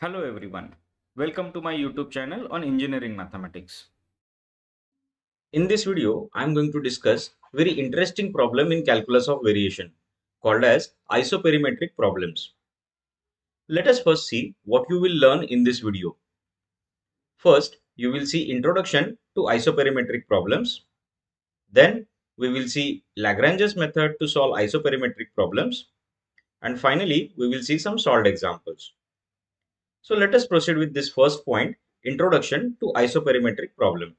Hello everyone. Welcome to my YouTube channel on engineering mathematics. In this video, I am going to discuss very interesting problem in calculus of variation called as isoperimetric problems. Let us first see what you will learn in this video. First, you will see introduction to isoperimetric problems. Then we will see Lagrange's method to solve isoperimetric problems. And finally, we will see some solved examples. So let us proceed with this first point, introduction to isoperimetric problem.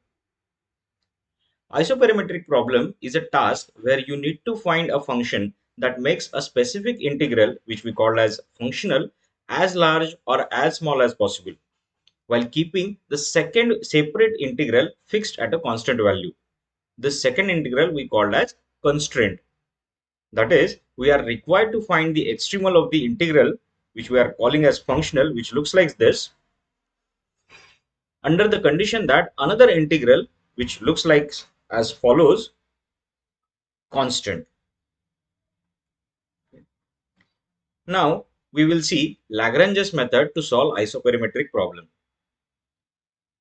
Isoperimetric problem is a task where you need to find a function that makes a specific integral, which we call as functional, as large or as small as possible, while keeping the second separate integral fixed at a constant value. This second integral we call as constraint. That is, we are required to find the extremal of the integral, which we are calling as functional, which looks like this, under the condition that another integral, which looks like as follows, constant. Now we will see Lagrange's method to solve isoperimetric problem.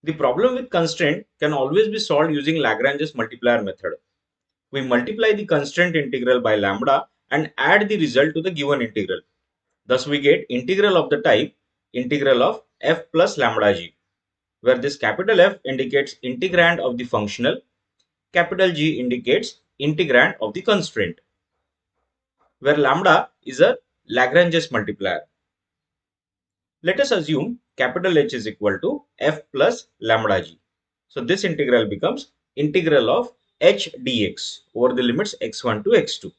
The problem with constraint can always be solved using Lagrange's multiplier method. We multiply the constraint integral by lambda and add the result to the given integral. Thus we get integral of the type integral of f plus lambda g, where this capital F indicates integrand of the functional, capital G indicates integrand of the constraint, where lambda is a Lagrange's multiplier. Let us assume capital H is equal to f plus lambda g. So this integral becomes integral of h dx over the limits x1 to x2.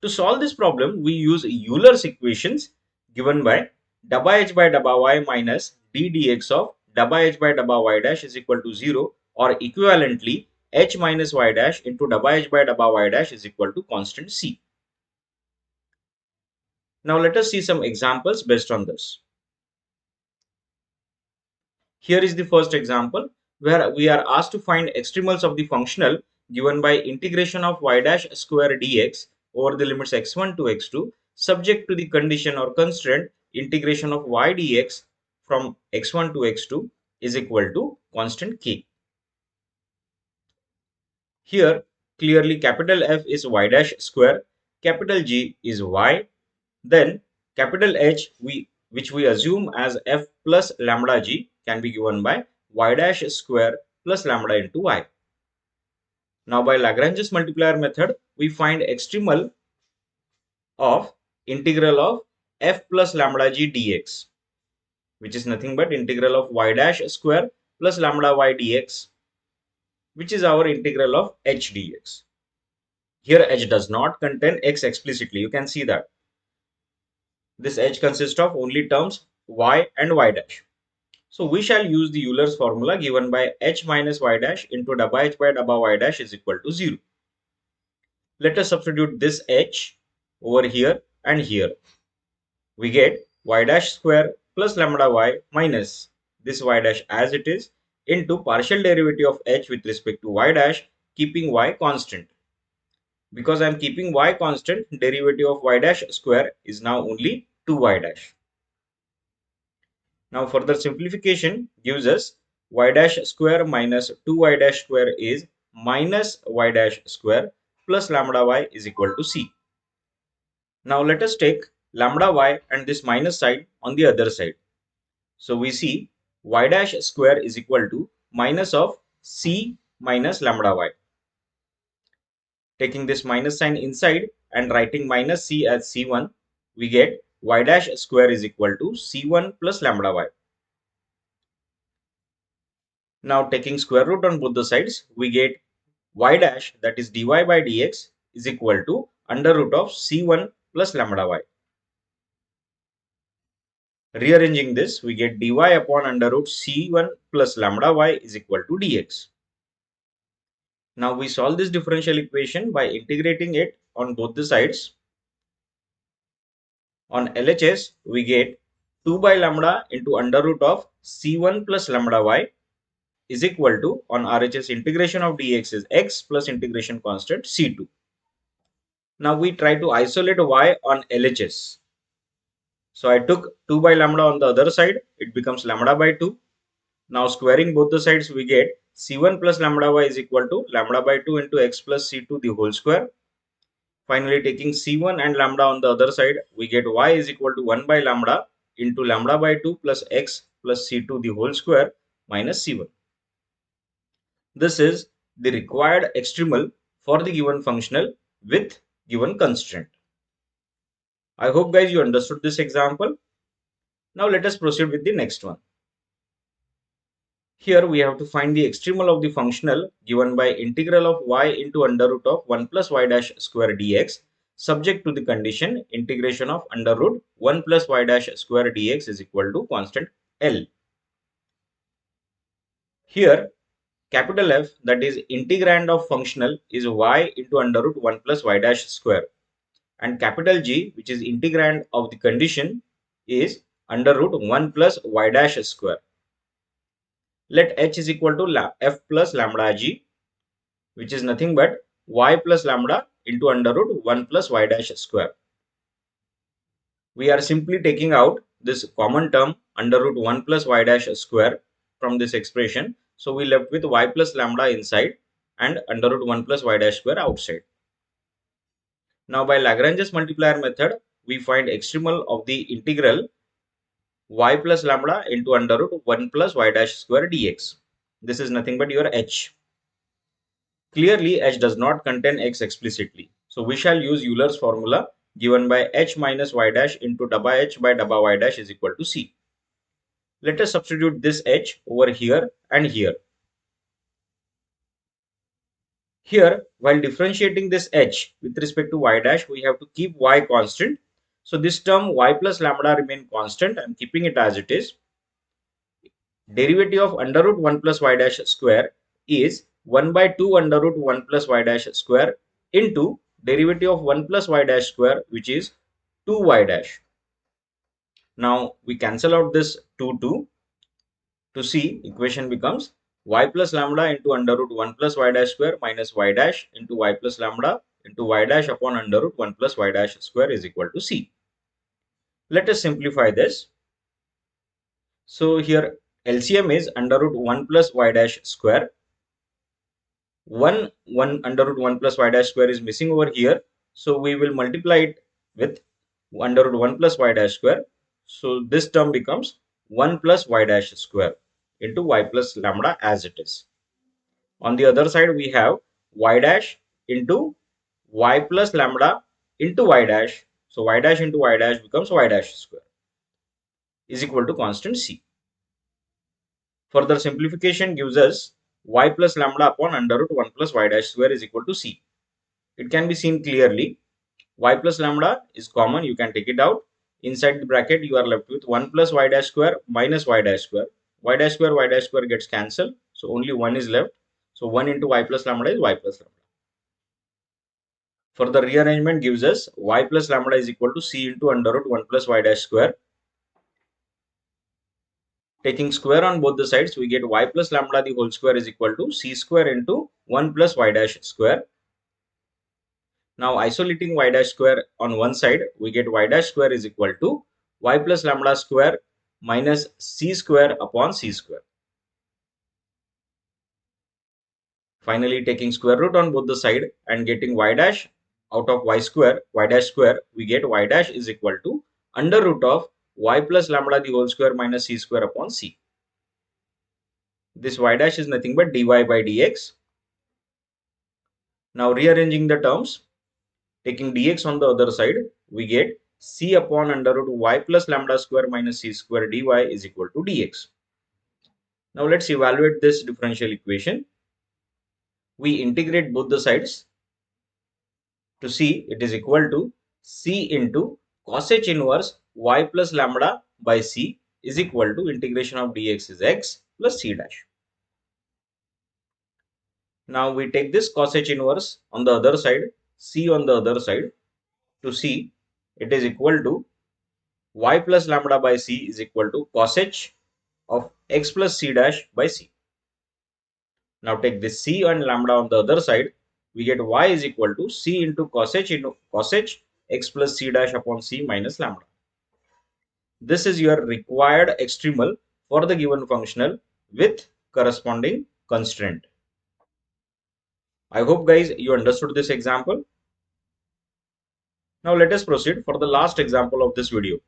To solve this problem, we use Euler's equations given by h by y minus d dx of h by y dash is equal to 0, or equivalently h minus y dash into h by y dash is equal to constant c. Now let us see some examples based on this. Here is the first example where we are asked to find extremals of the functional given by integration of y dash square dx over the limits x1 to x2, subject to the condition or constraint integration of y dx from x1 to x2 is equal to constant k. Here clearly capital F is y dash square, capital G is y, then capital H which we assume as f plus lambda g can be given by y dash square plus lambda into y. Now by Lagrange's multiplier method, we find extremal of integral of f plus lambda g dx, which is nothing but integral of y dash square plus lambda y dx, which is our integral of h dx. Here h does not contain x explicitly, you can see that. This h consists of only terms y and y dash. So we shall use the Euler's formula given by h minus y dash into h by y dash is equal to 0. Let us substitute this h over here and here. We get y dash square plus lambda y minus this y dash as it is into partial derivative of h with respect to y dash, keeping y constant. Because I am keeping y constant, derivative of y dash square is now only 2y dash. Now further simplification gives us y dash square minus 2y dash square is minus y dash square plus lambda y is equal to c. Now let us take lambda y and this minus sign on the other side. So we see y dash square is equal to minus of c minus lambda y. Taking this minus sign inside and writing minus c as c1, we get y dash square is equal to c1 plus lambda y. Now taking square root on both the sides, we get y dash, that is dy by dx, is equal to under root of c1 plus lambda y. Rearranging this, we get dy upon under root c1 plus lambda y is equal to dx. Now we solve this differential equation by integrating it on both the sides. On LHS, we get 2 by lambda into under root of c1 plus lambda y is equal to, on RHS, integration of dx is x plus integration constant c2. Now we try to isolate y on LHS. So I took 2 by lambda on the other side, it becomes lambda by 2. Now squaring both the sides, we get c1 plus lambda y is equal to lambda by 2 into x plus c2 the whole square. Finally, taking c1 and lambda on the other side, we get y is equal to 1 by lambda into lambda by 2 plus x plus c2 the whole square minus c1. This is the required extremal for the given functional with given constraint. I hope guys you understood this example. Now let us proceed with the next one. Here we have to find the extremal of the functional given by integral of y into under root of 1 plus y dash square dx, subject to the condition integration of under root 1 plus y dash square dx is equal to constant L. Here capital F, that is integrand of functional, is y into under root 1 plus y dash square, and capital G, which is integrand of the condition, is under root 1 plus y dash square. Let h is equal to f plus lambda g, which is nothing but y plus lambda into under root 1 plus y dash square. We are simply taking out this common term under root 1 plus y dash square from this expression. So we left with y plus lambda inside and under root 1 plus y dash square outside. Now by Lagrange's multiplier method, we find extremal of the integral y plus lambda into under root 1 plus y dash square dx. This is nothing but your h. Clearly, h does not contain x explicitly. So we shall use Euler's formula given by h minus y dash into double h by double y dash is equal to c. Let us substitute this h over here and here. Here, while differentiating this h with respect to y dash, we have to keep y constant. So this term y plus lambda remain constant. I am keeping it as it is. Derivative of under root 1 plus y dash square is 1 by 2 under root 1 plus y dash square into derivative of 1 plus y dash square, which is 2y dash. Now we cancel out this 2 to see equation becomes y plus lambda into under root 1 plus y dash square minus y dash into y plus lambda into y dash upon under root 1 plus y dash square is equal to c. Let us simplify this. So here LCM is under root 1 plus y dash square. 1 under root 1 plus y dash square is missing over here. So we will multiply it with under root 1 plus y dash square. So this term becomes 1 plus y dash square into y plus lambda as it is. On the other side, we have y dash into y plus lambda into y dash. So y dash into y dash becomes y dash square is equal to constant c. Further simplification gives us y plus lambda upon under root 1 plus y dash square is equal to c. It can be seen clearly. Y plus lambda is common, you can take it out. Inside the bracket, you are left with 1 plus y dash square minus y dash square. Y dash square gets cancelled. So only 1 is left. So 1 into y plus lambda is y plus lambda. Further rearrangement gives us y plus lambda is equal to c into under root 1 plus y dash square. Taking square on both the sides, we get y plus lambda the whole square is equal to c square into 1 plus y dash square. Now isolating y dash square on one side, we get y dash square is equal to y plus lambda square minus c square upon c square. Finally, taking square root on both the side and getting y dash out of y dash square, we get y dash is equal to under root of y plus lambda the whole square minus c square upon c. This y dash is nothing but dy by dx. Now rearranging the terms, taking dx on the other side, we get c upon under root y plus lambda square minus c square dy is equal to dx. Now let's evaluate this differential equation. We integrate both the sides to see it is equal to c into cos h inverse y plus lambda by c is equal to integration of dx is x plus c dash. Now we take this cos h inverse on the other side, c on the other side to see it is equal to y plus lambda by c is equal to cos h of x plus c dash by c. Now take this c and lambda on the other side, we get y is equal to c into cos h x plus c dash upon c minus lambda. This is your required extremal for the given functional with corresponding constraint. I hope guys you understood this example. Now let us proceed for the last example of this video.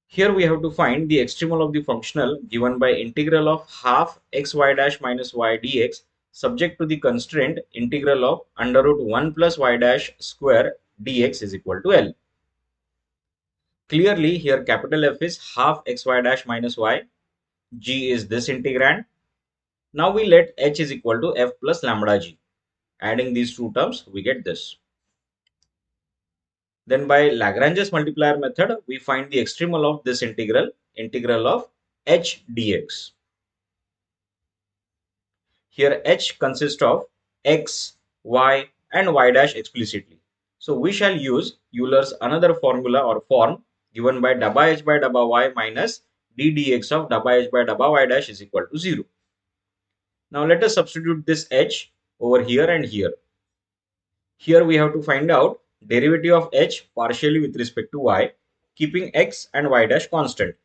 Here we have to find the extremal of the functional given by integral of half xy dash minus y dx subject to the constraint integral of under root 1 plus y dash square dx is equal to L. Clearly here capital F is half xy dash minus y, g is this integrand. Now we let h is equal to f plus lambda g. Adding these two terms we get this. Then by Lagrange's multiplier method we find the extremal of this integral of h dx. Here h consists of x, y and y dash explicitly. So we shall use Euler's another formula or form given by dabba h by dabba y minus d dx of dabba h by dabba y dash is equal to 0. Now let us substitute this h over here and here. Here we have to find out derivative of h partially with respect to y, keeping x and y dash constant.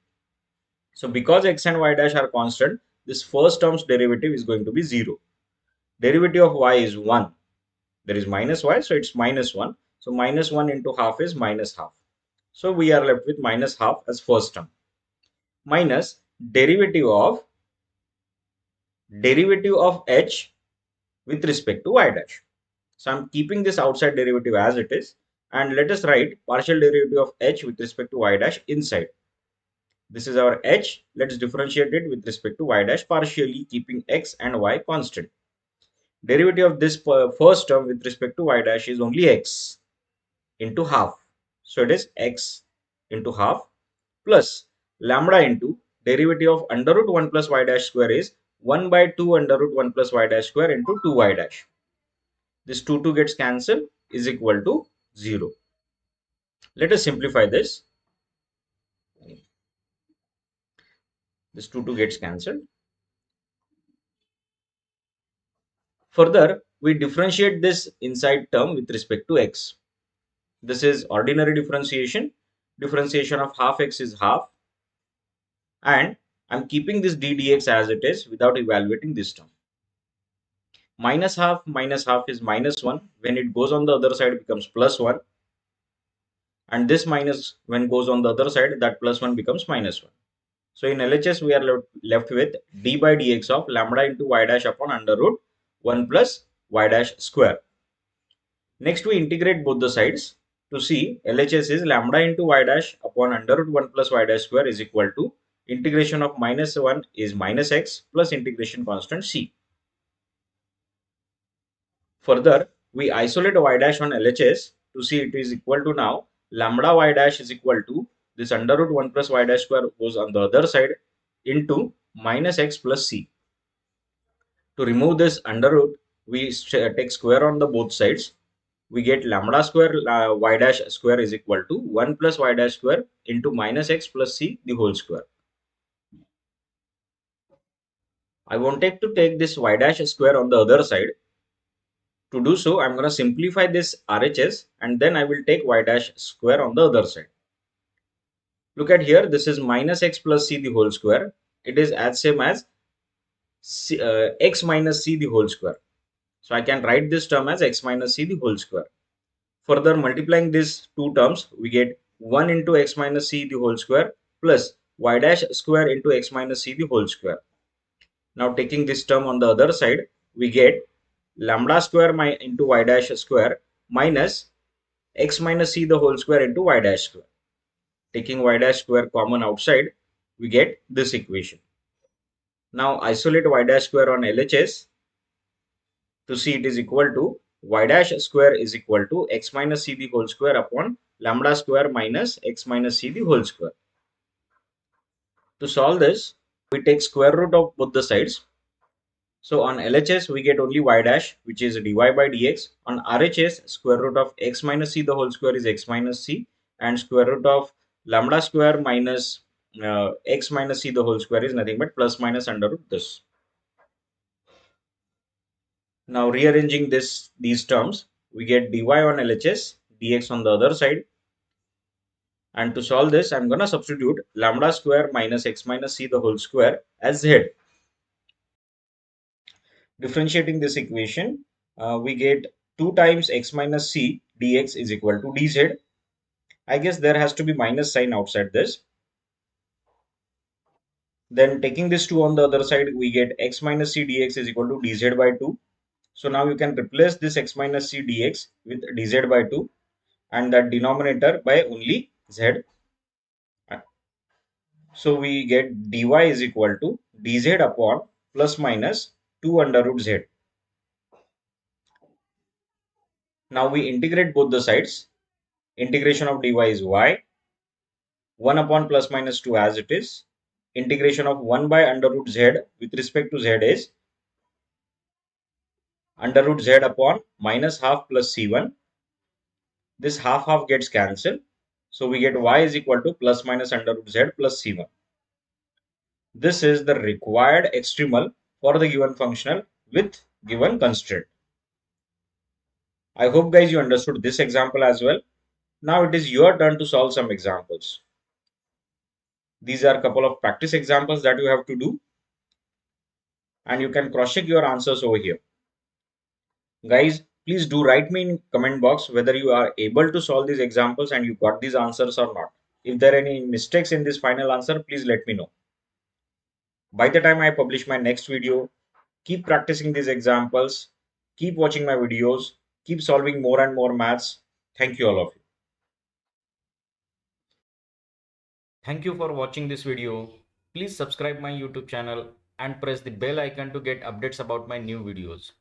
So because x and y dash are constant, this first term's derivative is going to be 0. Derivative of y is 1. There is minus y, so it's minus 1. So minus 1 into half is minus half. So we are left with minus half as first term. Minus derivative of h with respect to y dash. So I'm keeping this outside derivative as it is, and let us write partial derivative of h with respect to y dash inside. This is our h. Let's differentiate it with respect to y dash partially, keeping x and y constant. Derivative of this first term with respect to y dash is only x into half. So it is x into half plus lambda into derivative of under root 1 plus y dash square is 1 by 2 under root 1 plus y dash square into 2y dash. This 2 gets cancelled is equal to 0. Let us simplify this. This 2 gets cancelled. Further, we differentiate this inside term with respect to x. This is ordinary differentiation. Differentiation of half x is half. And I'm keeping this d dx as it is without evaluating this term. Minus half is minus 1. When it goes on the other side, it becomes plus 1. And this minus, when goes on the other side, that plus 1 becomes minus 1. So in LHS, we are left with d by dx of lambda into y dash upon under root 1 plus y dash square. Next, we integrate both the sides. To see, LHS is lambda into y dash upon under root 1 plus y dash square is equal to integration of minus 1 is minus x plus integration constant c. Further, we isolate y dash on LHS to see it is equal to now lambda y dash is equal to this under root 1 plus y dash square goes on the other side into minus x plus c. To remove this under root, we take square on the both sides. We get lambda square y dash square is equal to 1 plus y dash square into minus x plus c the whole square. I wanted to take this y dash square on the other side. To do so, I'm going to simplify this RHS and then I will take y dash square on the other side. Look at here, this is minus x plus c the whole square. It is as same as x minus c the whole square. So I can write this term as x minus c the whole square. Further multiplying these two terms, we get 1 into x minus c the whole square plus y dash square into x minus c the whole square. Now taking this term on the other side, we get lambda square into y dash square minus x minus c the whole square into y dash square. Taking y dash square common outside, we get this equation. Now isolate y dash square on LHS to see it is equal to y dash square is equal to x minus c the whole square upon lambda square minus x minus c the whole square. To solve this, we take square root of both the sides. So on LHS, we get only y dash, which is dy by dx. On RHS, square root of x minus c the whole square is x minus c, and square root of lambda square minus x minus c the whole square is nothing but plus minus under root this. Now rearranging these terms, we get dy on LHS, dx on the other side. And to solve this, I'm going to substitute lambda square minus x minus c the whole square as z. Differentiating this equation, we get 2 times x minus c dx is equal to dz. I guess there has to be minus sign outside this. Then taking this 2 on the other side, we get x minus c dx is equal to dz by 2. So now you can replace this x minus c dx with dz by 2 and that denominator by only z. So we get dy is equal to dz upon plus minus 2 under root z. Now we integrate both the sides. Integration of dy is y, 1 upon plus minus 2 as it is. Integration of 1 by under root z with respect to z is under root z upon minus half plus c1. This half half gets cancelled. So we get y is equal to plus minus under root z plus c1. This is the required extremal for the given functional with given constraint. I hope guys you understood this example as well. Now it is your turn to solve some examples. These are a couple of practice examples that you have to do and you can cross check your answers over here. Guys, please do write me in comment box whether you are able to solve these examples and you got these answers or not. If there are any mistakes in this final answer, please let me know. By the time I publish my next video, keep practicing these examples, keep watching my videos, keep solving more and more maths. Thank you all of you. Thank you for watching this video. Please subscribe my YouTube channel and press the bell icon to get updates about my new videos.